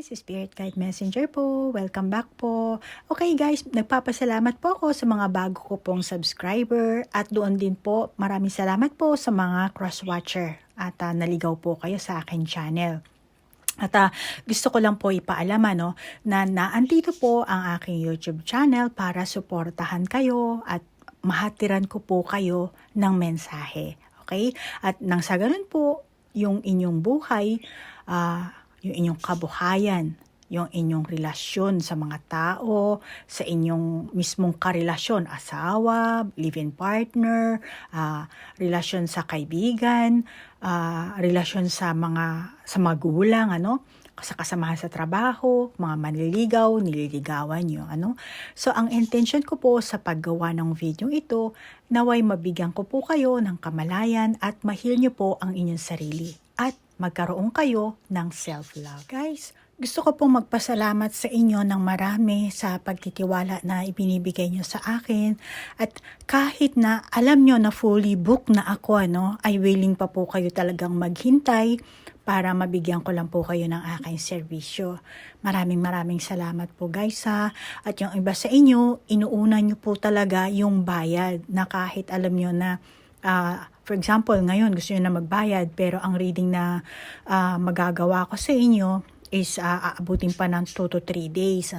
guys, Spirit Guide Messenger po. Welcome back po. Okay guys, nagpapasalamat po ako sa mga bago ko pong subscriber at doon din po maraming salamat po sa mga cross-watcher at naligaw po kayo sa akin channel. At gusto ko lang po ipaalam na naandito po ang aking YouTube channel para suportahan kayo at mahatiran ko po kayo ng mensahe. Okay? At nang sa ganun po, yung inyong buhay, yung inyong kabuhayan, yung inyong relasyon sa mga tao, sa inyong mismong karelasyon, asawa, live-in partner, relasyon sa kaibigan, relasyon sa magulang, sa kasamahan sa trabaho, mga manliligaw, nililigawan nyo, So, ang intention ko po sa paggawa ng video ito, naway mabigyan ko po kayo ng kamalayan at ma-heal nyo po ang inyong sarili at magkaroon kayo ng self-love. Guys, gusto ko pong magpasalamat sa inyo ng marami sa pagtitiwala na ibinibigay nyo sa akin. At kahit na alam nyo na fully booked na ako, ay willing pa po kayo talagang maghintay para mabigyan ko lang po kayo ng aking serbisyo. Maraming salamat po guys ha. At yung iba sa inyo, inuuna nyo po talaga yung bayad na kahit alam nyo na for example, ngayon gusto nyo na magbayad pero ang reading na magagawa ko sa inyo is aabutin pa ng 2 to 3 days,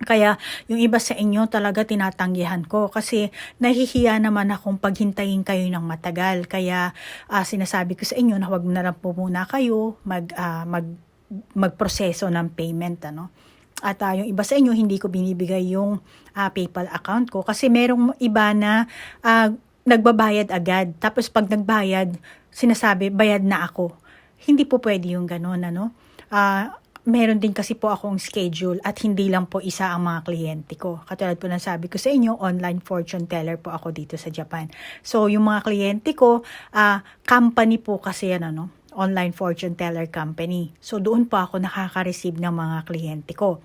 Kaya yung iba sa inyo talaga tinatanggihan ko kasi nahihiya naman akong paghintayin kayo ng matagal. Kaya sinasabi ko sa inyo na huwag na lang po muna kayo magproseso ng payment, At yung iba sa inyo hindi ko binibigay yung PayPal account ko kasi merong iba na nagbabayad agad. Tapos pag nagbayad, sinasabi, bayad na ako. Hindi po pwede yung gano'n, meron din kasi po akong schedule at hindi lang po isa ang mga kliyente ko. Katulad po ng sabi ko sa inyo, online fortune teller po ako dito sa Japan. So, yung mga kliyente ko, company po kasi yan, online fortune teller company. So, doon po ako nakaka-receive ng mga kliyente ko.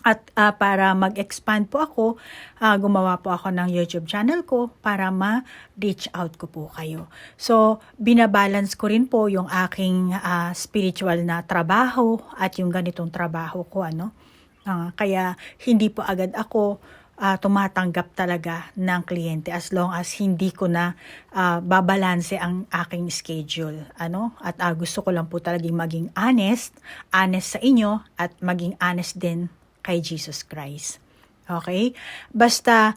At para mag-expand po ako, gumawa po ako ng YouTube channel ko para ma-reach out ko po kayo. So, binabalance ko rin po yung aking spiritual na trabaho at yung ganitong trabaho ko. Kaya hindi po agad ako tumatanggap talaga ng kliyente as long as hindi ko na babalanse ang aking schedule. At gusto ko lang po talagang maging honest sa inyo at maging honest din kay Jesus Christ. Okay? Basta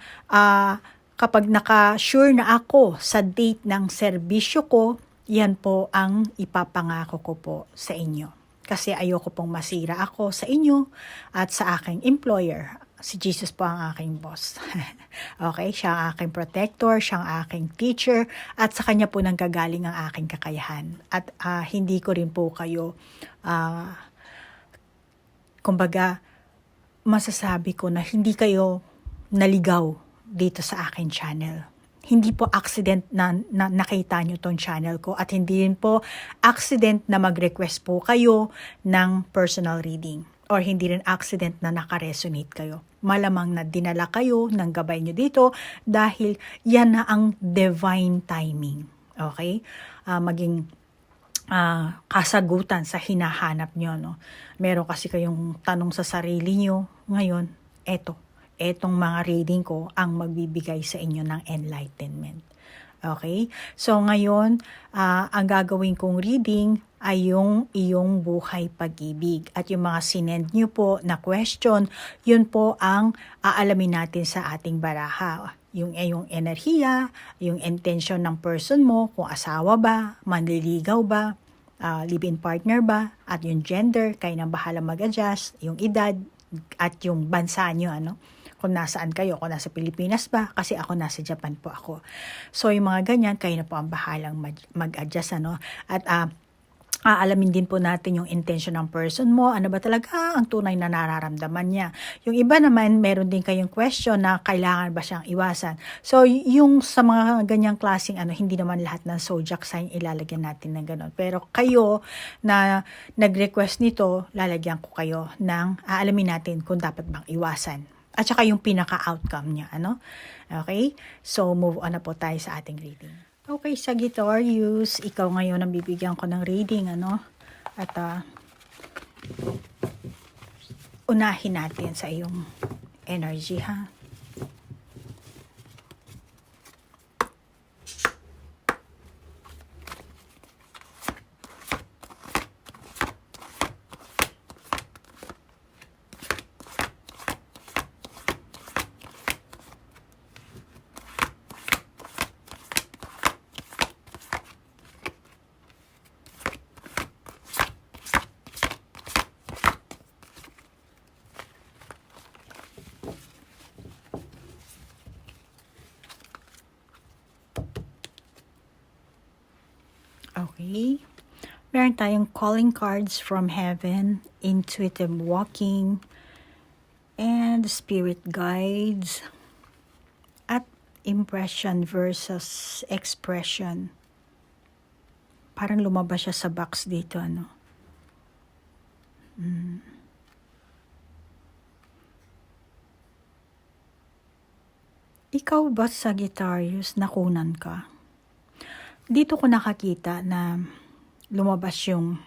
kapag naka-sure na ako sa date ng serbisyo ko, yan po ang ipapangako ko po sa inyo. Kasi ayoko pong masira ako sa inyo at sa aking employer. Si Jesus po ang aking boss. Okay? Siya ang aking protector, siya ang aking teacher, at sa kanya po nanggagaling ang aking kakayahan. At hindi ko rin po kayo kumbaga, masasabi ko na hindi kayo naligaw dito sa akin channel. Hindi po accident na nakita nyo tong channel ko at hindi rin po accident na mag-request po kayo ng personal reading or hindi rin accident na nakaresonate kayo. Malamang na dinala kayo ng gabay nyo dito dahil yan na ang divine timing. Okay? Maging kasagutan sa hinahanap nyo, Meron kasi kayong tanong sa sarili nyo, ngayon, etong mga reading ko ang magbibigay sa inyo ng enlightenment. Okay? So ngayon, ang gagawin kong reading ay yung iyong buhay pag-ibig. At yung mga sinend nyo po na question, yun po ang aalamin natin sa ating baraha. Yung enerhiya, yung intention ng person mo, kung asawa ba, manliligaw ba, live-in partner ba, at yung gender, kayo nang bahala mag-adjust, yung edad, at yung bansa nyo, kung nasaan kayo, kung nasa Pilipinas ba, kasi ako nasa Japan po ako. So, yung mga ganyan, kayo na po ang bahalang mag-adjust, At aalamin din po natin yung intention ng person mo, ano ba talaga ang tunay na nararamdaman niya. Yung iba naman, meron din kayong question na kailangan ba siyang iwasan. So, yung sa mga ganyang klaseng hindi naman lahat ng zodiac sign ilalagyan natin ng ganon. Pero kayo na nag-request nito, lalagyan ko kayo ng aalamin natin kung dapat bang iwasan. At saka yung pinaka-outcome niya, Okay? So, move on na po tayo sa ating reading. Okay, Sagittarius, ikaw ngayon ang bibigyan ko ng reading, At unahin natin sa iyong energy, ha? Okay. Meron tayong calling cards from heaven, intuitive walking, and spirit guides, at impression versus expression. Parang lumabas siya sa box dito, ano? Ikaw ba, Sagittarius, nakunan ka? Dito ko nakakita na lumabas yung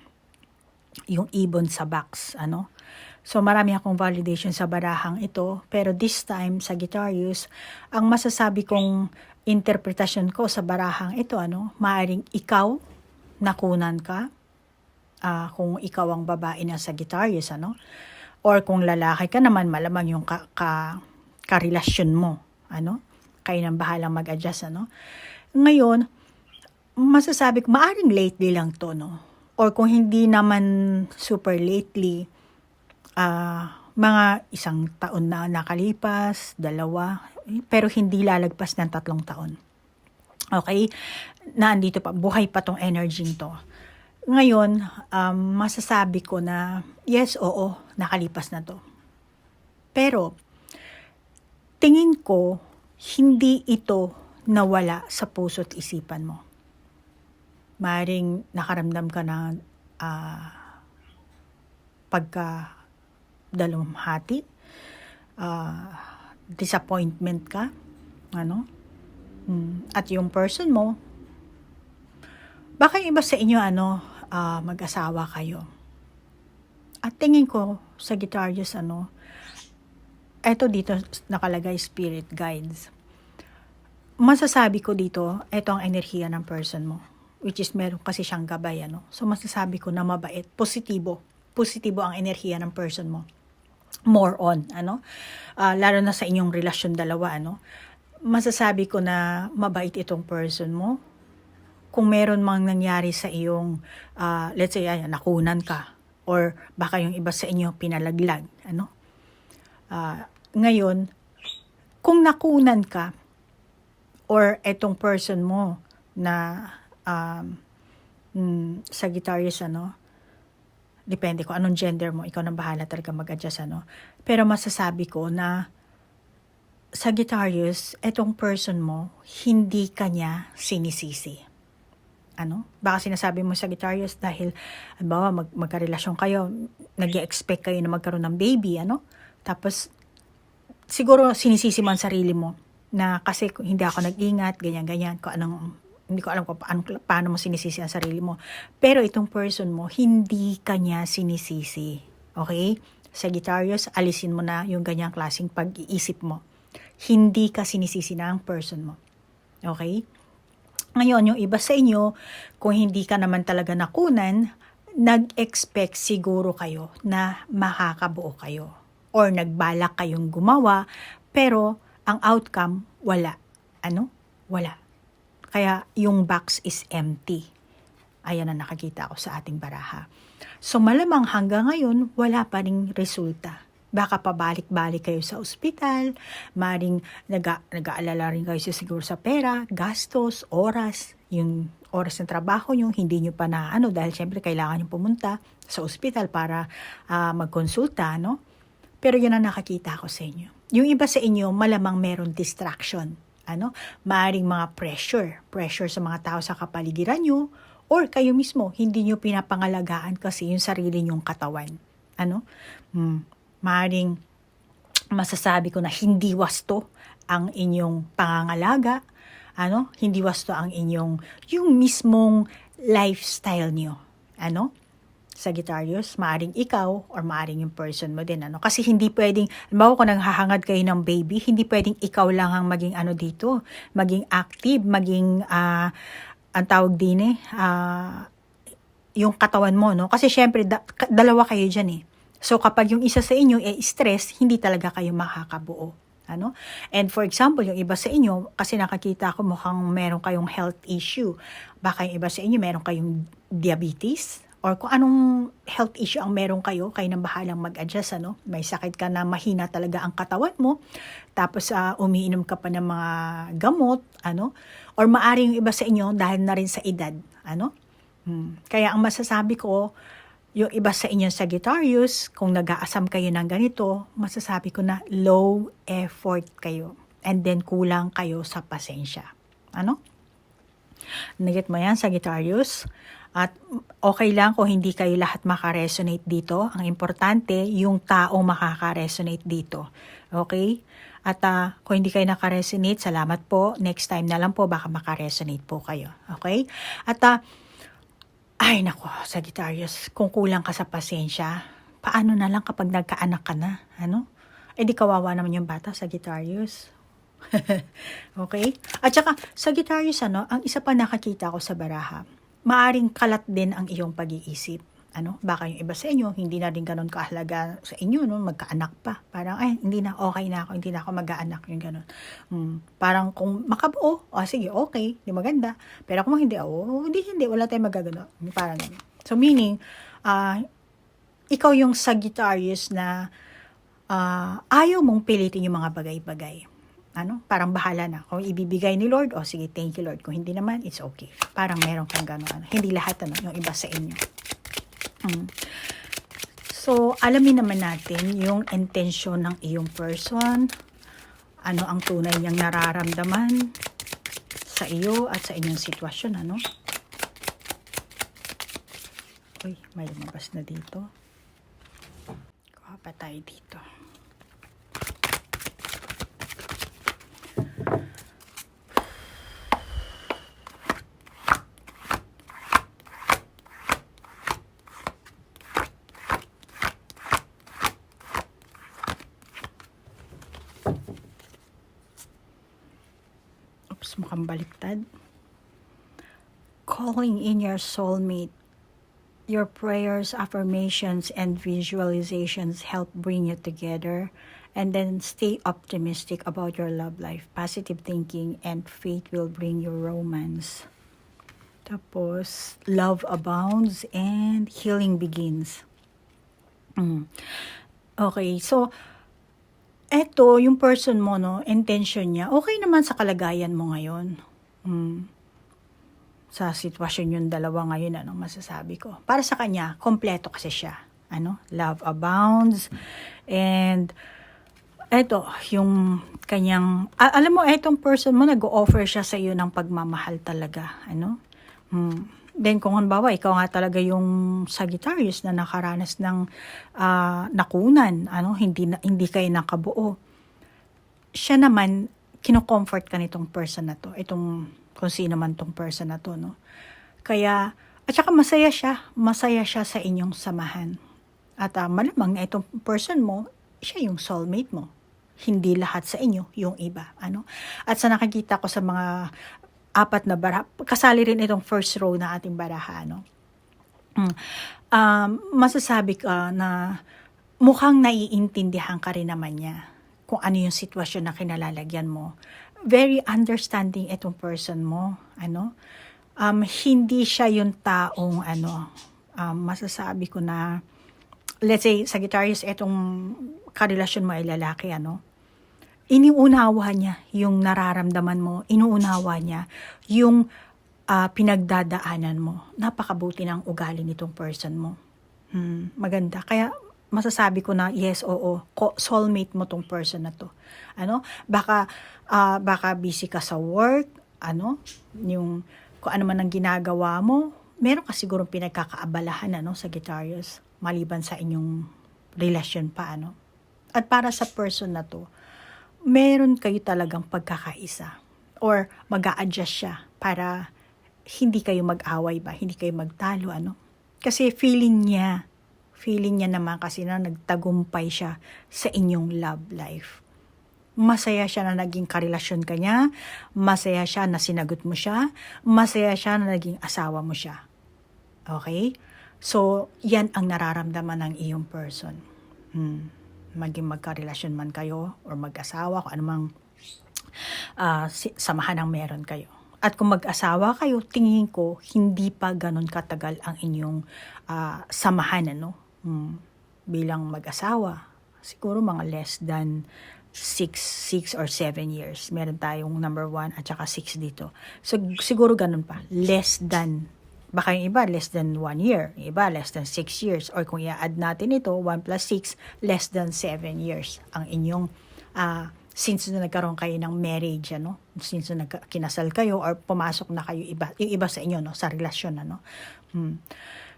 ibon sa box, ano? So marami akong validation sa barahang ito, pero this time, Sagittarius, ang masasabi kong interpretasyon ko sa barahang ito, ano, maaring ikaw nakunan ka, kung ikaw ang babae ng Sagittarius, ano? Or kung lalaki ka naman, malamang yung karelasyon mo, ano? Kayo nang bahalang mag-adjust, ano? Ngayon, masasabi ko, maaring lately lang to, no? Or kung hindi naman super lately, mga 1 taon na nakalipas, 2, pero hindi lalagpas ng 3 taon. Okay? Nandito pa, buhay pa tong energy to. Ngayon, masasabi ko na, yes, oo, nakalipas na to. Pero, tingin ko, hindi ito nawala sa puso't isipan mo. Maring nakaramdam ka na pagka-dalawhati, disappointment ka, ano? At yung person mo, baka yung iba sa inyo, ano, mag-asawa kayo. At tingin ko, Sagittarius, ano, eto dito nakalagay spirit guides. Masasabi ko dito, eto ang enerhiya ng person mo. Which is meron kasi siyang gabay, ano. So masasabi ko na mabait, positibo ang enerhiya ng person mo. More on, ano. Lalo na sa inyong relasyon dalawa, ano. Masasabi ko na mabait itong person mo. Kung meron mang nangyari sa iyong, let's say, nakunan ka, or baka yung iba sa inyo pinalaglag, ano. Ngayon, kung nakunan ka, or etong person mo na Sagittarius, ano, depende kung anong gender mo, ikaw nang bahala talaga mag-adjust, ano. Pero masasabi ko na Sagittarius, etong person mo, hindi kanya sinisisi. Ano? Baka sinasabi mo, Sagittarius, dahil halimbawa magkarelasyon kayo, nag-expect kayo na magkaroon ng baby, ano? Tapos siguro sinisisi mo ang sarili mo na kasi hindi ako nag-ingat, ganyan-ganyan, hindi ko alam kung paano mo sinisisi ang sarili mo. Pero itong person mo, hindi kanya sinisisi. Okay? Sagittarius, alisin mo na yung ganyang klaseng pag-iisip mo. Hindi ka sinisisi ng person mo. Okay? Ngayon, yung iba sa inyo, kung hindi ka naman talaga nakunan, nag-expect siguro kayo na makakabuo kayo. Or nagbalak kayong gumawa, pero ang outcome, wala. Ano? Wala. Kaya yung box is empty. Ayan na nakakita ko sa ating baraha. So malamang hanggang ngayon, wala pa ring resulta. Baka pabalik-balik kayo sa ospital, maring nag-aalala rin kayo siguro sa pera, gastos, oras, yung oras ng trabaho nyo, hindi nyo pa na dahil syempre kailangan nyo pumunta sa ospital para magkonsulta, no? Pero yun ang nakakita ko sa inyo. Yung iba sa inyo, malamang meron distraction. Maaring mga pressure sa mga tao sa kapaligiran nyo, or kayo mismo, hindi nyo pinapangalagaan kasi yung sarili nyong katawan. Maaring masasabi ko na hindi wasto ang inyong pangangalaga, hindi wasto ang inyong, yung mismong lifestyle nyo. Sagittarius, maaring ikaw or maaring yung person mo din, ano? Kasi hindi pwedeng, halimbawa kung naghahangad kayo ng baby, hindi pwedeng ikaw lang ang maging ano dito, maging active, maging, ang tawag din yung katawan mo, no? Kasi syempre, dalawa kayo dyan eh. So kapag yung isa sa inyo stress, hindi talaga kayo makakabuo. Ano? And for example, yung iba sa inyo, kasi nakakita ko mukhang meron kayong health issue. Baka yung iba sa inyo meron kayong diabetes or kung anong health issue ang meron kayo nang bahalang mag-adjust, ano? May sakit ka na mahina talaga ang katawan mo, tapos umiinom ka pa ng mga gamot, ano? Or maaring yung iba sa inyo dahil na rin sa edad, ano? Kaya ang masasabi ko, yung iba sa inyo Sagittarius, kung nag-aasam kayo ng ganito, masasabi ko na low effort kayo. And then kulang kayo sa pasensya. Ano? Nagit mo yan, Sagittarius? At okay lang kung hindi kayo lahat makaresonate dito. Ang importante, yung taong makaka-resonate dito. Okay? At kung hindi kayo nakaresonate, salamat po. Next time na lang po, baka makaresonate po kayo. Okay? At ay nako, Sagittarius, kung kulang ka sa pasensya, paano na lang kapag nagkaanak ka na? Ano? Eh di kawawa naman yung bata, Sagittarius. Okay? At saka, Sagittarius, ano, ang isa pa nakakita ko sa baraha, maaring kalat din ang iyong pag-iisip. Ano? Baka yung iba sa inyo, hindi na rin ganun kahalaga sa inyo, no? Magkaanak pa. Parang, ay, hindi na, okay na ako, hindi na ako mag-aanak, yung ganun. Parang kung makabuo, sige, okay, di maganda. Pero kung hindi, hindi, wala tayong magagano. Parang ganun. So, meaning, ikaw yung Sagittarius na ayaw mong pilitin yung mga bagay-bagay. Ano? Parang bahala na. Kung ibibigay ni Lord, sige, thank you Lord. Kung hindi naman, it's okay. Parang meron kang gano'n. Hindi lahat, yung iba sa inyo. So, alamin naman natin yung intensyon ng iyong person. Ano ang tunay niyang nararamdaman sa iyo at sa inyong sitwasyon, ano? Uy, may lumabas na dito. Kuha pa tayo dito. Mukhang baliktad. Calling in your soulmate. Your prayers, affirmations, and visualizations help bring you together. And then stay optimistic about your love life. Positive thinking and faith will bring you romance. Tapos, love abounds and healing begins. Okay, so eto, yung person mo, no, intention niya, okay naman sa kalagayan mo ngayon. Sa sitwasyon yung dalawa ngayon, anong masasabi ko? Para sa kanya, kompleto kasi siya. Ano? Love abounds. And, eto, yung kanyang, alam mo, etong person mo, nag-o-offer siya sa iyo ng pagmamahal talaga. Ano? Then kung halimbawa, ikaw nga talaga yung Sagittarius na nakaranas ng nakunan, hindi kayo nakabuo. Siya naman, kino-comfort ka nitong person na to, itong kung sino man tong person na to, no? Kaya, at saka masaya siya sa inyong samahan. At malamang na itong person mo, siya yung soulmate mo. Hindi lahat sa inyo, yung iba, ano? At sa nakikita ko sa mga apat na baraha, kasali rin itong first row na ating baraha, no? Masasabi ka na mukhang naiintindihan ka rin naman niya kung ano yung sitwasyon na kinalalagyan mo. Very understanding itong person mo, ano? Hindi siya yung taong, masasabi ko na, let's say, Sagittarius, itong karelasyon mo ay lalaki, ano? Iniunawa niya yung nararamdaman mo, inuunawa niya yung pinagdadaanan mo. Napakabuti ng ugali nitong person mo. Maganda. Kaya masasabi ko na yes, oo, soulmate mo tong person na to. Ano? Baka busy ka sa work, yung kung ano man ang ginagawa mo, meron ka sigurong pinagkakaabalahan, Sagittarius, maliban sa inyong relasyon pa, At para sa person na to, meron kayo talagang pagkakaisa or mag-a-adjust siya para hindi kayo mag-away ba, hindi kayo magtalo, Kasi feeling niya naman kasi na nagtagumpay siya sa inyong love life. Masaya siya na naging karelasyon ka niya, masaya siya na sinagot mo siya, masaya siya na naging asawa mo siya. Okay? So, yan ang nararamdaman ng iyong person. Maging magkarelasyon man kayo or mag-asawa, kung anumang samahan ang meron kayo. At kung mag-asawa kayo, tingin ko, hindi pa ganun katagal ang inyong samahan, bilang mag-asawa. Siguro mga less than 6 or 7 years. Meron tayong number 1 at saka 6 dito. So, siguro ganun pa. Less than, baka yung iba, less than 1 year. Yung iba, less than 6 years. Or kung i-add natin ito, 1 plus 6, less than 7 years. Ang inyong, since na nagkaroon kayo ng marriage, since na kinasal kayo, or pumasok na kayo, yung iba sa inyo, sa relasyon,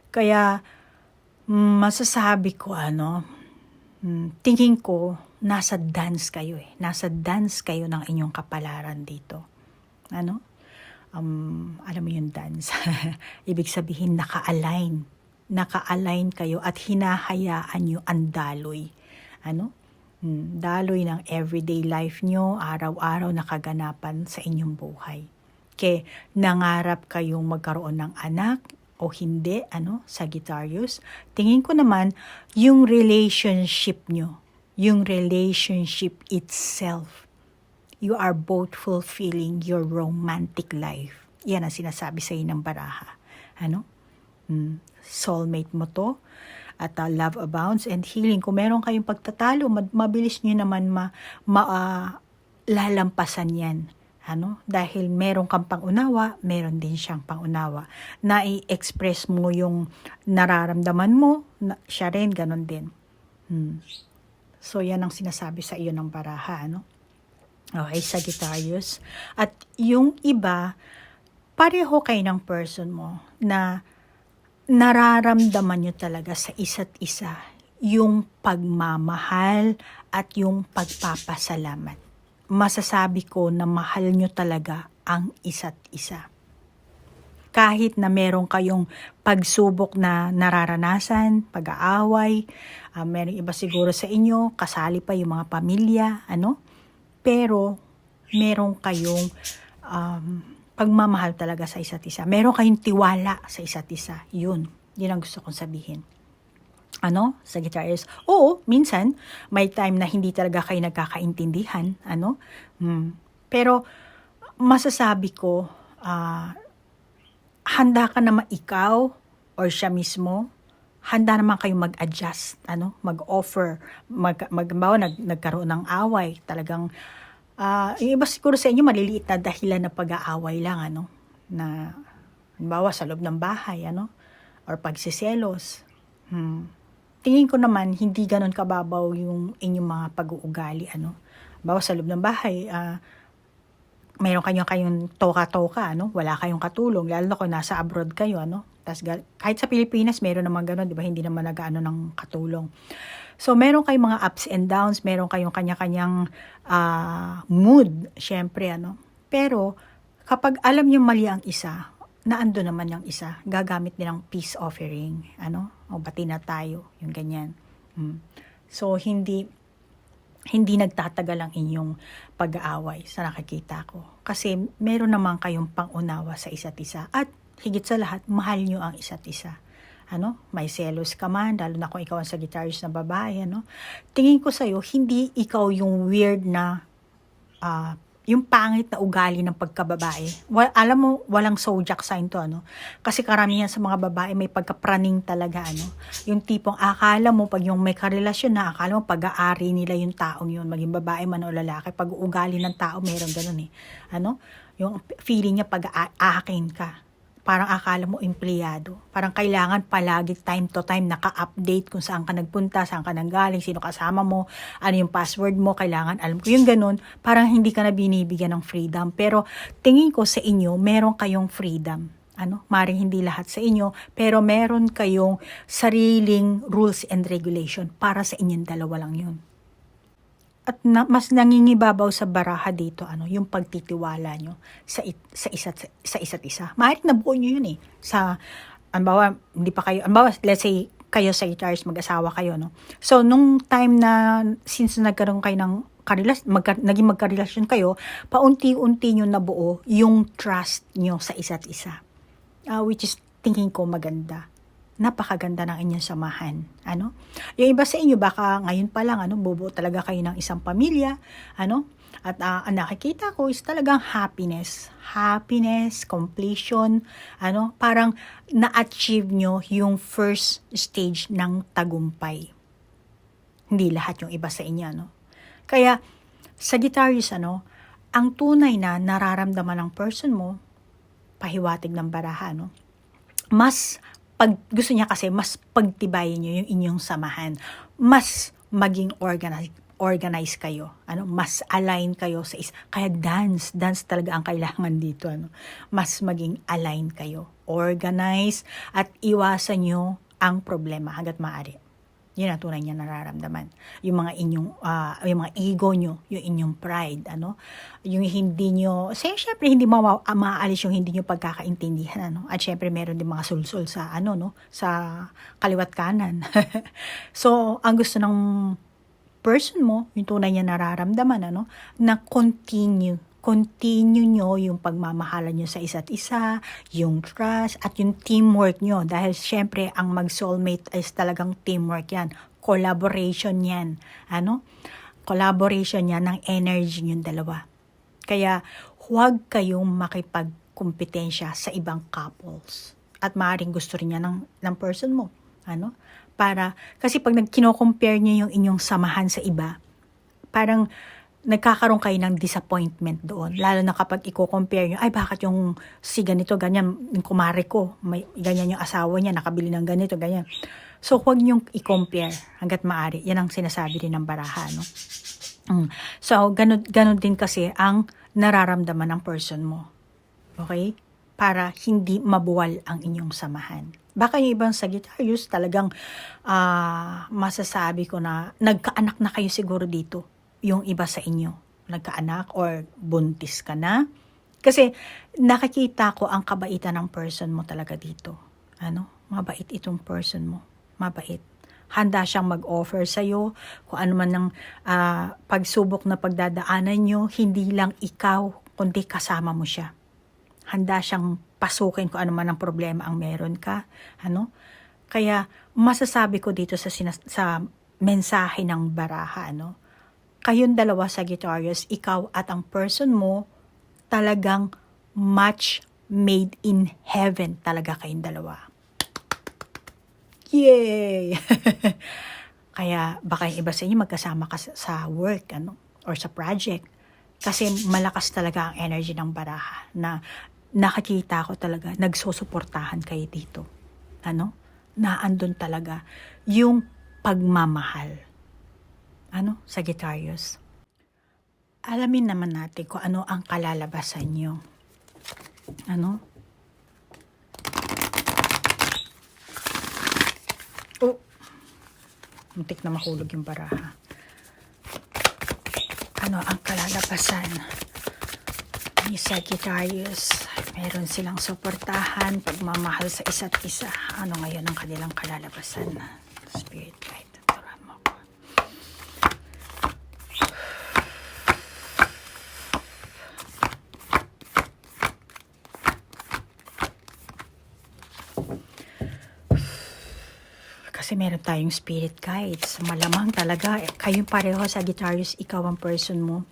Kaya, masasabi ko, tingin ko, nasa dance kayo Nasa dance kayo ng inyong kapalaran dito. Alam mo yung dance. Ibig sabihin, naka-align. Naka-align kayo at hinahayaan nyo ang daloy. Daloy ng everyday life nyo, araw-araw na kaganapan sa inyong buhay. Kaya nangarap kayong magkaroon ng anak o hindi, Sagittarius. Tingin ko naman, yung relationship nyo, yung relationship itself, you are both fulfilling your romantic life. Yan ang sinasabi sa inyo ng baraha. Soulmate mo to. At love abounds and healing. Kung meron kayong pagtatalo, mabilis nyo naman lalampasan yan. Dahil meron kang pangunawa, meron din siyang pangunawa. Na-i-express mo yung nararamdaman mo, siya rin, ganun din. So, yan ang sinasabi sa iyo ng baraha, Okay, Sagittarius. At yung iba, pareho kayo ng person mo na nararamdaman nyo talaga sa isa't isa yung pagmamahal at yung pagpapasalamat. Masasabi ko na mahal nyo talaga ang isa't isa. Kahit na meron kayong pagsubok na nararanasan, pag-aaway, meron iba siguro sa inyo, kasali pa yung mga pamilya, pero meron kayong pagmamahal talaga sa isa't isa. Meron kayong tiwala sa isa't isa. Yun ang gusto kong sabihin. Sagittarius? Oo, minsan, may time na hindi talaga kayo nagkakaintindihan, Pero, masasabi ko, handa ka naman ikaw or siya mismo, handa naman kayong mag-adjust, mag-offer, nagkaroon ng away, talagang, yung iba siguro sa inyo, maliliit na dahilan na pag-aaway lang, na, halimbawa, sa loob ng bahay, or pagsiselos. Tingin ko naman, hindi ganon kababaw yung inyong mga pag-uugali, Halimbawa, sa loob ng bahay, mayroon kayong toka-toka, wala kayong katulong, lalo na kung nasa abroad kayo, Tas, kahit sa Pilipinas, meron naman gano'n, di ba? Hindi naman nag-ano ng katulong. So, meron kayong mga ups and downs, meron kayong kanya-kanyang mood, syempre, Pero, kapag alam niyo mali ang isa, naando naman yung isa, gagamit nilang peace offering, O bati na tayo, yung ganyan. So, hindi nagtatagal ang inyong pag-aaway sa nakikita ko. Kasi meron naman kayong pangunawa sa isa't isa. At higit sa lahat, mahal nyo ang isa't isa. May selos ka man, lalo na kung ikaw ang Sagittarius na babae. Tingin ko sa'yo, hindi ikaw yung weird na, yung pangit na ugali ng pagkababae. Alam mo, walang zodiac sign to, Kasi karamihan sa mga babae may pagkapraning talaga, Yung tipong akala mo, pag yung may karelasyon na, akala mo pag-aari nila yung taong yun, maging babae man o lalaki, pag ugali ng tao, meron ganun Yung feeling niya pag-aakin ka. Parang akala mo empleyado. Parang kailangan palagi time to time naka-update kung saan ka nagpunta, saan ka nanggaling, sino kasama mo, ano yung password mo, kailangan alam ko yung ganun. Parang hindi ka na binibigyan ng freedom. Pero tingin ko sa inyo, meron kayong freedom. Maring hindi lahat sa inyo, pero meron kayong sariling rules and regulation para sa inyong dalawa lang yun. At mas nangingibabaw sa baraha dito, yung pagtitiwala nyo sa isa't isa. Maaaring nabuo nyo yun sa Anbawa, hindi pa kayo, anbawa, let's say, kayo Sagittarius, mag-asawa kayo, no? So, nung time na, since nagkaroon kayo ng naging magkarelasyon kayo, paunti-unti nyo nabuo yung trust nyo sa isa't isa. Which is, thinking ko maganda. Napakaganda ng inyong samahan. Ano? Yung iba sa inyo, baka ngayon pa lang, bubuo talaga kayo ng isang pamilya, At ang nakikita ko is talagang happiness. Happiness, completion, parang na-achieve nyo yung first stage ng tagumpay. Hindi lahat yung iba sa inyo, Kaya, Sagittarius, ang tunay na nararamdaman ng person mo, pahiwatig ng baraha, mas, gusto niya kasi, mas pagtibayin nyo yung inyong samahan. Mas maging organize kayo, mas align kayo sa kaya dance talaga ang kailangan dito, mas maging align kayo, organize at iwasan nyo ang problema hangga't maaari. Yun ang tunay niya nararamdaman. Yung mga inyong, yung mga ego nyo, yung inyong pride, yung hindi nyo, syempre hindi maalis yung hindi nyo pagkakaintindihan, At syempre meron din mga sulsul sa, sa kaliwat kanan. So, ang gusto ng person mo, yung tunay niya nararamdaman, na continue nyo yung pagmamahalan nyo sa isa't isa, yung trust, at yung teamwork nyo. Dahil syempre, ang mag-soulmate is talagang teamwork yan. Collaboration yan. Collaboration yan ng energy nyo dalawa. Kaya, huwag kayong makipagkumpetensya sa ibang couples. At maaaring gusto rin yan ng person mo. Kasi pag kino-compare nyo yung inyong samahan sa iba, parang nagkakaroon kayo ng disappointment doon. Lalo na kapag i-compare nyo, ay bakit yung si ganito, ganyan, yung kumare ko, may ganyan yung asawa niya, nakabili ng ganito, ganyan. So, huwag nyong i-compare hanggat maaari. Yan ang sinasabi rin ng baraha, So, ganun din kasi ang nararamdaman ng person mo. Okay? Para hindi mabuwal ang inyong samahan. Baka yung ibang Sagittarius talagang masasabi ko na nagkaanak na kayo siguro dito. Yung iba sa inyo. Nagkaanak or buntis ka na. Kasi nakikita ko ang kabaitan ng person mo talaga dito. Mabait itong person mo. Mabait. Handa siyang mag-offer sa'yo kung ano man ng pagsubok na pagdadaanan nyo. Hindi lang ikaw, kundi kasama mo siya. Handa siyang pasukin kung ano man ang problema ang meron ka. Kaya masasabi ko dito sa mensahe ng baraha, kayong dalawa Sagittarius, ikaw at ang person mo, talagang match made in heaven talaga kayong dalawa. Yay! Kaya baka yung iba sa inyo magkasama ka sa work, or sa project. Kasi malakas talaga ang energy ng baraha na nakikita ko talaga, nagsusuportahan kayo dito. Naandun talaga yung pagmamahal. Sagittarius? Alamin naman natin kung ano ang kalalabasan nyo. Muntik na mahulog yung baraha. Ano ang kalalabasan ni Sagittarius? Meron silang suportahan, pagmamahal sa isa't isa. Ano ngayon ang kanilang kalalabasan? Spirit guide, turuan mo ko. Kasi meron tayong spirit guides. Malamang talaga, kayong pareho Sagittarius, ikaw ang person mo.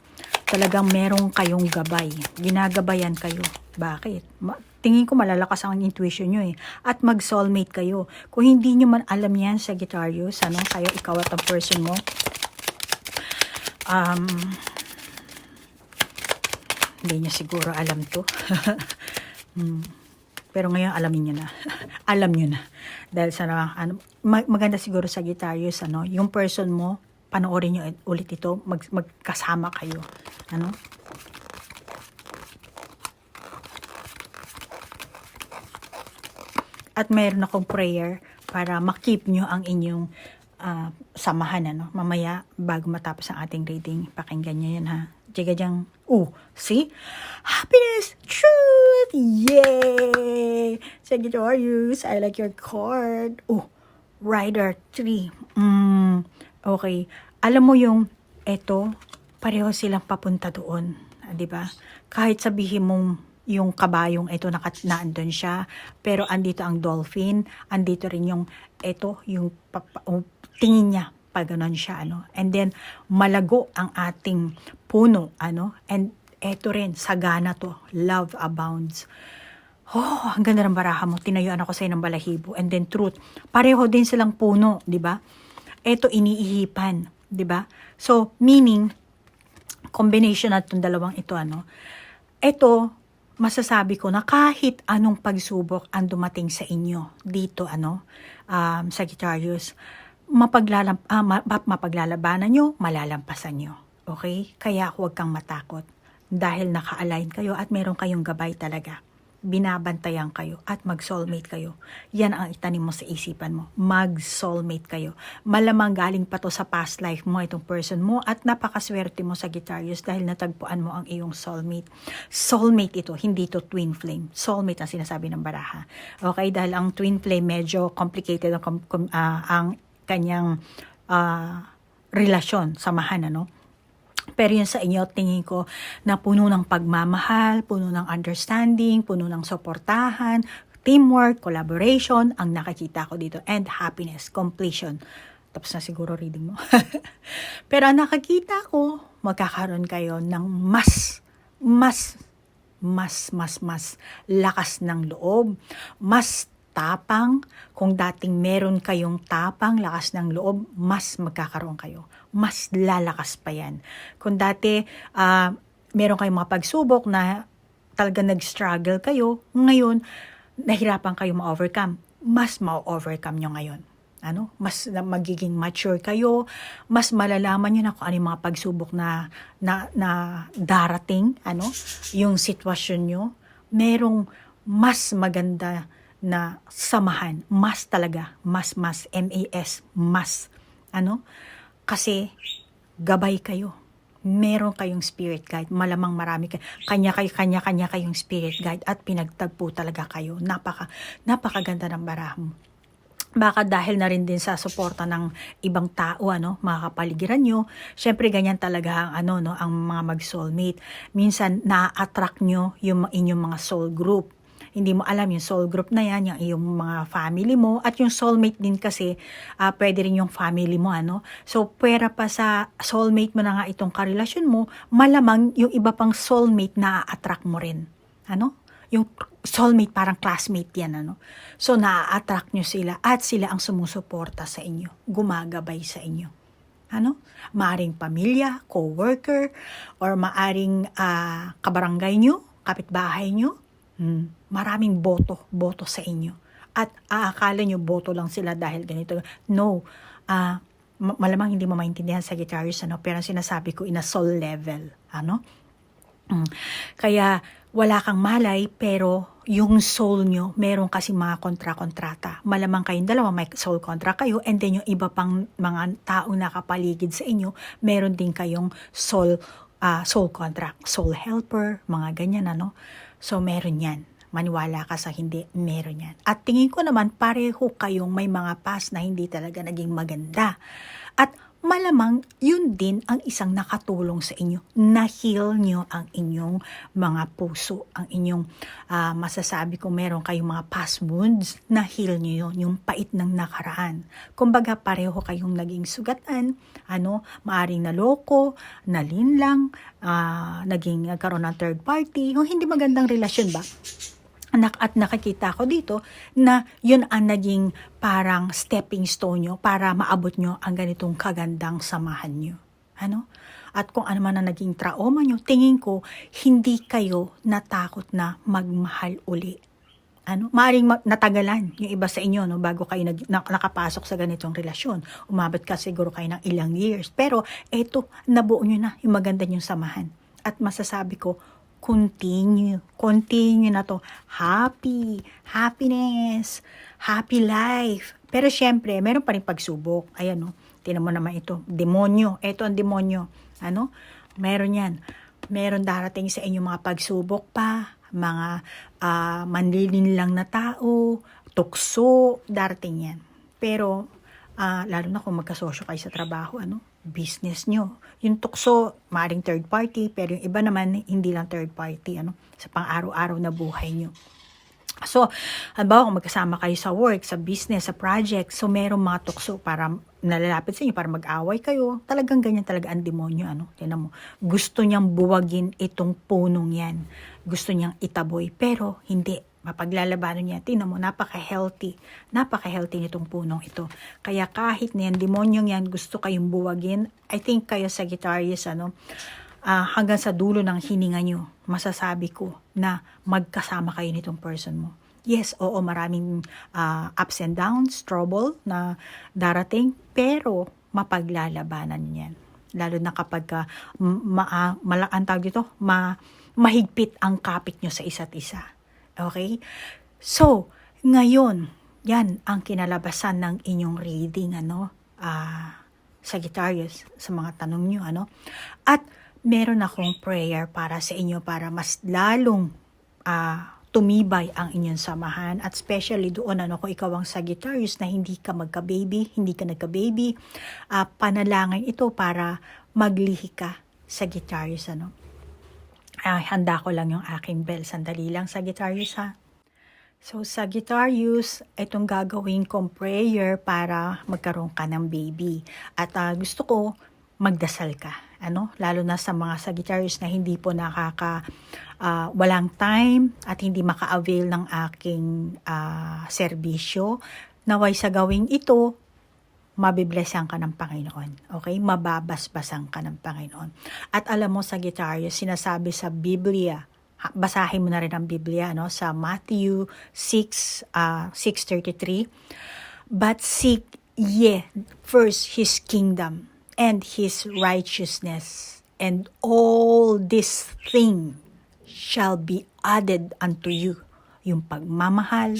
Talagang meron kayong gabay. Ginagabayan kayo. Bakit? Tingin ko malalakas ang intuition nyo At mag-soulmate kayo. Kung hindi nyo man alam yan, Sagittarius, kayo, ikaw at ang person mo, hindi nyo siguro alam to. Pero ngayon, alamin nyo na. Alam nyo na. Dahil sa maganda siguro Sagittarius, yung person mo, panoorin nyo ulit ito, magkasama kayo. At mayroon akong prayer para makip nyo ang inyong samahan. Mamaya, bago matapos ang ating reading, pakinggan nyo yan ha. Diyagang, see? Happiness! Truth! Yay! Sagittarius, I like your card. Oh, Rider 3. Okay. Alam mo yung, eto, pareho silang papunta doon. Di ba? Kahit sabihin mong yung kabayong ito naandun siya, pero andito ang dolphin, andito rin yung, eto, yung tingin niya, pag ganon siya, ano. And then, malago ang ating puno, ano. And eto rin, sagana to, love abounds. Oh, ang ganda ng baraha mo. Tinayuan ako sa'yo ng balahibo. And then truth. Pareho din silang puno, di ba? Ito, iniihipan, di ba? So, meaning, combination na itong dalawang ito, ano? Ito, masasabi ko na kahit anong pagsubok ang dumating sa inyo dito, ano, Sagittarius, mapaglalabanan nyo, malalampasan nyo. Okay? Kaya huwag kang matakot. Dahil naka-align kayo at meron kayong gabay talaga. Binabantayan kayo at mag-soulmate kayo. Yan ang itanim mo sa isipan mo. Mag-soulmate kayo. Malamang galing pa to sa past life mo, itong person mo, at napakaswerte mo, Sagittarius, dahil natagpuan mo ang iyong soulmate. Soulmate ito, hindi to twin flame. Soulmate ang sinasabi ng baraha. Okay, dahil ang twin flame medyo complicated ang kanyang relasyon, samahan, ano? Pero yun sa inyo, tingin ko na puno ng pagmamahal, puno ng understanding, puno ng suportahan, teamwork, collaboration, ang nakikita ko dito. And happiness, completion. Tapos na siguro reading mo. Pero ang nakikita ko, magkakaroon kayo ng mas lakas ng loob, mas tapang. Kung dating meron kayong tapang, lakas ng loob, mas magkakaroon kayo. Mas lalakas pa yan. Kung dati meron kayong mga pagsubok na talaga nag-struggle kayo, ngayon nahirapan kayo ma-overcome. Mas ma-overcome nyo ngayon. Ano? Mas magiging mature kayo, mas malalaman nyo na kung ano yung mga pagsubok na darating, ano? Yung sitwasyon nyo, merong mas maganda na samahan, mas talaga, mas, M-A-S, mas, ano? Kasi, gabay kayo. Meron kayong spirit guide. Malamang marami kayo. Kanya kayong spirit guide at pinagtagpo talaga kayo. Napakaganda ng baraha mo. Baka dahil na rin din sa suporta ng ibang tao, ano, mga kapaligiran nyo. Syempre, ganyan talaga ang, ang mga mag-soulmate. Minsan, na-attract nyo yung inyong mga soul group. Hindi mo alam yung soul group na yan, yung iyong mga family mo, at yung soulmate din kasi, pwede rin yung family mo, ano. So, pwera pa sa soulmate mo na nga itong karelasyon mo, malamang yung iba pang soulmate na attract mo rin. Ano? Yung soulmate, parang classmate yan, ano. So, na-attract nyo sila, at sila ang sumusuporta sa inyo, gumagabay sa inyo. Ano? Maaring pamilya, co-worker, or maaring kabarangay nyo, kapitbahay nyo. Maraming boto sa inyo. At aakala nyo boto lang sila dahil ganito. No, malamang hindi mo maintindihan, Sagittarius, ano, pero sinasabi ko in a soul level, ano. Kaya wala kang malay, pero yung soul nyo, meron kasi mga kontrata. Malamang kayong dalawa may soul contract kayo, and then yung iba pang mga tao na kapaligid sa inyo, meron din kayong soul contract, soul helper, mga ganyan, ano. So, meron yan. Maniwala ka sa hindi, meron yan. At tingin ko naman, pareho kayong may mga past na hindi talaga naging maganda. At malamang, yun din ang isang nakatulong sa inyo. Na-heal nyo ang inyong mga puso, ang inyong masasabi ko meron kayong mga past wounds, na-heal nyo yun, yung pait ng nakaraan. Kumbaga, pareho kayong naging sugatan, maaring naloko, nalinlang, naging nagkaroon ng third party, yung hindi magandang relasyon ba? At nakikita ko dito na yun ang naging parang stepping stone nyo para maabot nyo ang ganitong kagandang samahan nyo. Ano? At kung ano man ang naging trauma nyo, tingin ko hindi kayo natakot na magmahal uli. Maaring natagalan yung iba sa inyo, no, bago kayo nakapasok sa ganitong relasyon. Umabot ka siguro kayo ng ilang years. Pero eto, nabuo nyo na yung maganda nyong samahan. At masasabi ko, continue na to. Happiness, happy life. Pero syempre, meron pa rin pagsubok. Ayan, no, tinan mo naman ito, demonyo. Ito ang demonyo. Meron yan. Meron darating sa inyo mga pagsubok pa. mga manlilinlang na tao, tukso, darating yan. Pero, lalo na kung magkasosyo kayo sa trabaho, business nyo. Yung tukso, maaaring third party, pero yung iba naman, hindi lang third party, sa pang-araw-araw na buhay nyo. So, halimbawa kung magkasama kayo sa work, sa business, sa project, so merong mga tukso para nalalapit sa inyo, para mag-away kayo. Talagang ganyan talaga ang demonyo, Tingnan mo, gusto niyang buwagin itong punong yan. Gusto niyang itaboy, pero hindi. Mapaglalabanan niya. Tingnan mo, napaka-healthy. Napaka-healthy nitong punong ito. Kaya kahit na yan, demonyong yan, gusto kayong buwagin, I think kayo Sagittarius, hanggang sa dulo ng hininga nyo, masasabi ko na magkasama kayo nitong person mo. Yes, oo, maraming ups and downs, trouble na darating, pero mapaglalabanan yan. Lalo na kapag mahigpit ang kapit nyo sa isa't isa. Okay? So, ngayon, yan ang kinalabasan ng inyong reading, Sagittarius, sa mga tanong nyo, At meron akong prayer para sa inyo para mas lalong tumibay ang inyong samahan, at especially doon kung ikaw ang Sagittarius na hindi ka nagka-baby, panalangin ito para maglihi ka, Sagittarius, handa ko lang yung aking bell, sandali lang Sagittarius, ha. So Sagittarius, itong gagawin kong prayer para magkaroon ka ng baby, at gusto ko magdasal ka, lalo na sa mga Sagittarius na hindi po walang time at hindi maka-avail ng aking serbisyo. Naway sa gawing ito, mabiblessan ka ng Panginoon. Okay? Mababasbasan ka ng Panginoon. At alam mo, Sagittarius, sinasabi sa Biblia, basahin mo na rin ang Biblia, sa Matthew 6:33, but seek ye first His kingdom and His righteousness, and all this thing shall be added unto you. Yung pagmamahal,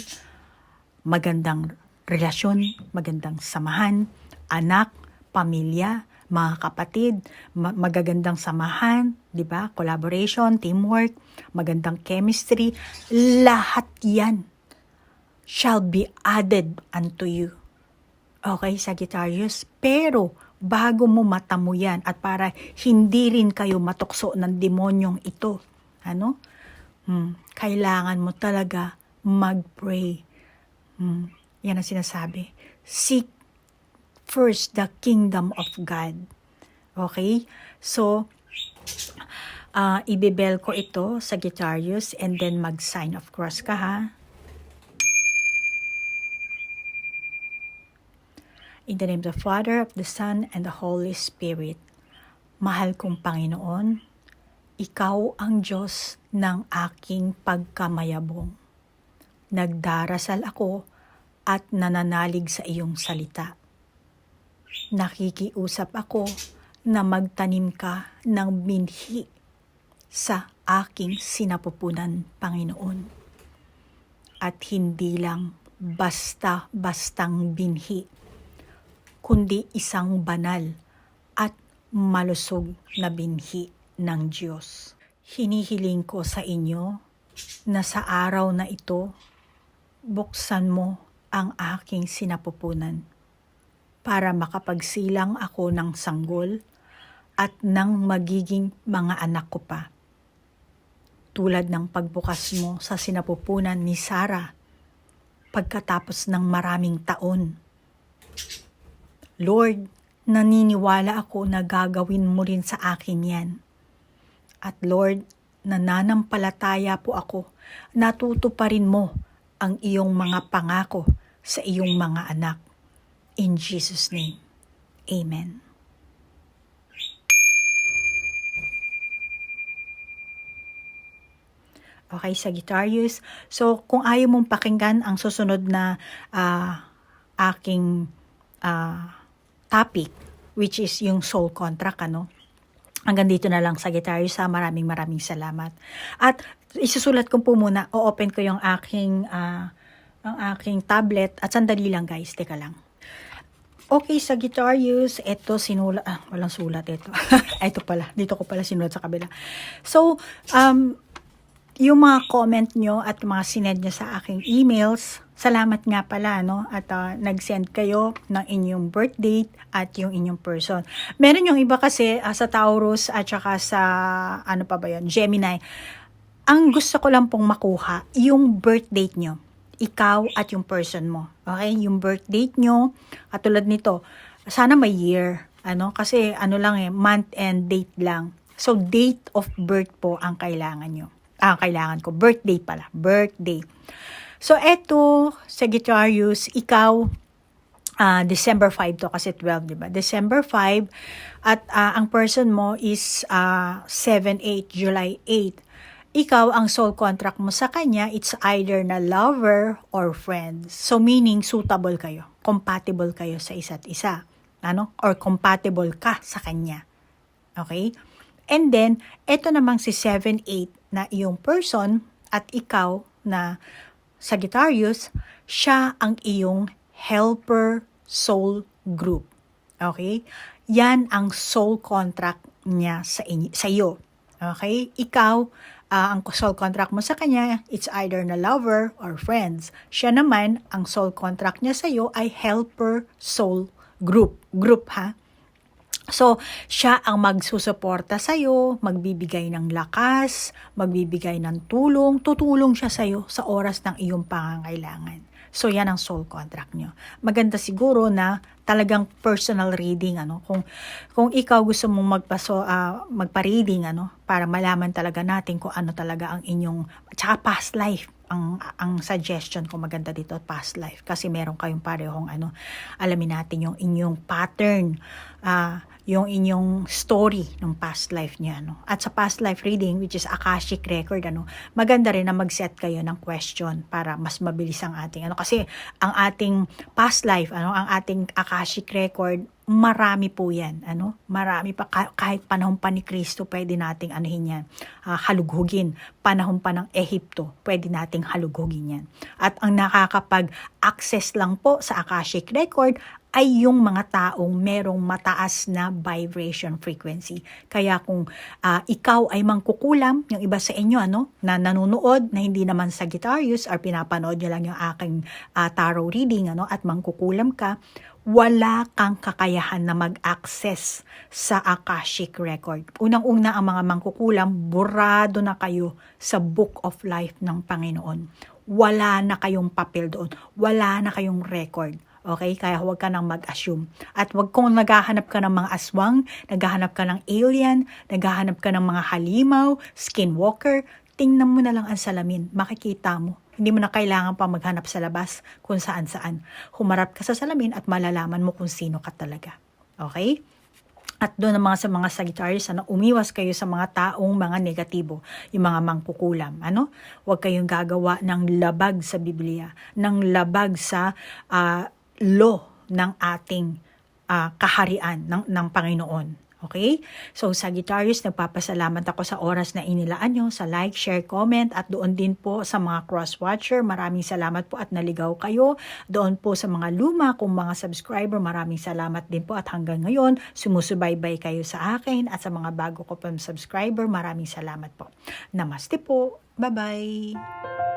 magandang relasyon, magandang samahan, anak, pamilya, mga kapatid, magagandang samahan, di ba? Collaboration, teamwork, magandang chemistry, lahat yan shall be added unto you. Okay, Sagittarius? Pero, bago mo matamo yan, at para hindi rin kayo matukso ng demonyong ito, kailangan mo talaga mag-pray. Yan ang sinasabi. Seek first the kingdom of God. Okay? So, ibibel ko ito, Sagittarius, and then mag-sign of cross ka, ha? In the name of the Father, of the Son, and the Holy Spirit. Mahal kong Panginoon, Ikaw ang Diyos ng aking pagkamayabong. Nagdarasal ako at nananalig sa iyong salita. Nakikiusap ako na magtanim ka ng binhi sa aking sinapupunan, Panginoon. At hindi lang basta-bastang binhi, kundi isang banal at malusog na binhi ng Diyos. Hinihiling ko sa inyo na sa araw na ito, buksan mo ang aking sinapupunan para makapagsilang ako ng sanggol at ng magiging mga anak ko pa. Tulad ng pagbukas mo sa sinapupunan ni Sarah pagkatapos ng maraming taon. Lord, naniniwala ako na gagawin mo rin sa akin yan. At Lord, nananampalataya po ako na tutuparin mo ang iyong mga pangako sa iyong mga anak. In Jesus' name, Amen. Okay, Sagittarius. So, kung ayaw mong pakinggan ang susunod na aking topic, which is yung soul contract, hanggang dito na lang, Sagittarius, maraming salamat. At isusulat ko po muna, o-open ko yung aking tablet, at sandali lang guys, teka lang. Okay, Sagittarius, ito walang sulat ito. Ito pala, dito ko pala sinulat sa kabila. So, yung mga comment nyo at yung mga sinend nyo sa aking emails, salamat nga pala, no? At nag-send kayo ng inyong birth date at yung inyong person. Meron yung iba kasi sa Taurus at saka sa, ano pa ba yun, Gemini. Ang gusto ko lang pong makuha, yung birth date nyo. Ikaw at yung person mo. Okay? Yung birth date nyo, at tulad nito, sana may year. Kasi month and date lang. So, date of birth po ang kailangan nyo. Kailangan ko. Birthday pala. Birthday. So, eto, Sagittarius, ikaw, December 5 to kasi 12, di ba? December 5 at ang person mo is 7-8, July 8. Ikaw, ang soul contract mo sa kanya, it's either na lover or friends. So, meaning, suitable kayo. Compatible kayo sa isa't isa. Or compatible ka sa kanya. Okay? And then, eto namang si 7-8 na iyong person at ikaw na Sagittarius, siya ang iyong helper soul group. Okay? Yan ang soul contract niya sa iyo. Okay? Ikaw, ang soul contract mo sa kanya, it's either na lover or friends. Siya naman, ang soul contract niya sa iyo ay helper soul group. Group, ha? So, siya ang magsusuporta sa'yo, magbibigay ng lakas, magbibigay ng tulong, tutulong siya sa'yo sa oras ng iyong pangangailangan. So, yan ang soul contract nyo. Maganda siguro na talagang personal reading, kung ikaw gusto mong magpa-reading, para malaman talaga natin kung ano talaga ang inyong, tsaka past life. Ang suggestion ko maganda dito, past life. Kasi meron kayong parehong, alamin natin yung inyong pattern, yung inyong story ng past life niya. At sa past life reading, which is Akashic Record, maganda rin na mag-set kayo ng question para mas mabilis ang ating, kasi ang ating past life, ang ating Akashic Record, marami po yan. Marami pa, kahit panahon pa ni Kristo, pwede nating yan, halughugin. Panahon pa ng Ehipto, pwede nating halughugin yan. At ang nakakapag-access lang po sa Akashic Record ay yung mga taong merong mataas na vibration frequency. Kaya kung ikaw ay mangkukulam, yung iba sa inyo na nanonood, na hindi naman Sagittarius or pinapanood nyo lang yung aking tarot reading at mangkukulam ka, wala kang kakayahan na mag-access sa Akashic Record. Unang-una, ang mga mangkukulam, burado na kayo sa Book of Life ng Panginoon. Wala na kayong papel doon. Wala na kayong record. Okay? Kaya huwag ka nang mag-assume. At huwag kung naghahanap ka ng mga aswang, naghahanap ka ng alien, naghahanap ka ng mga halimaw, skinwalker, tingnan mo na lang ang salamin. Makikita mo. Hindi mo na kailangan pa maghanap sa labas kung saan-saan. Humarap ka sa salamin at malalaman mo kung sino ka talaga. Okay? At doon sa mga Sagittarius, umiwas kayo sa mga taong mga negatibo, yung mga mangkukulam. Huwag kayong gagawa ng labag sa Biblia, ng labag sa law ng ating kaharian ng Panginoon. Okay? So, Sagittarius, nagpapasalamat ako sa oras na inilaan nyo, sa like, share, comment, at doon din po sa mga cross-watcher. Maraming salamat po at naligaw kayo. Doon po sa mga luma kong mga subscriber, maraming salamat din po at hanggang ngayon, sumusubaybay kayo sa akin at sa mga bago ko pang subscriber, maraming salamat po. Namaste po. Bye-bye.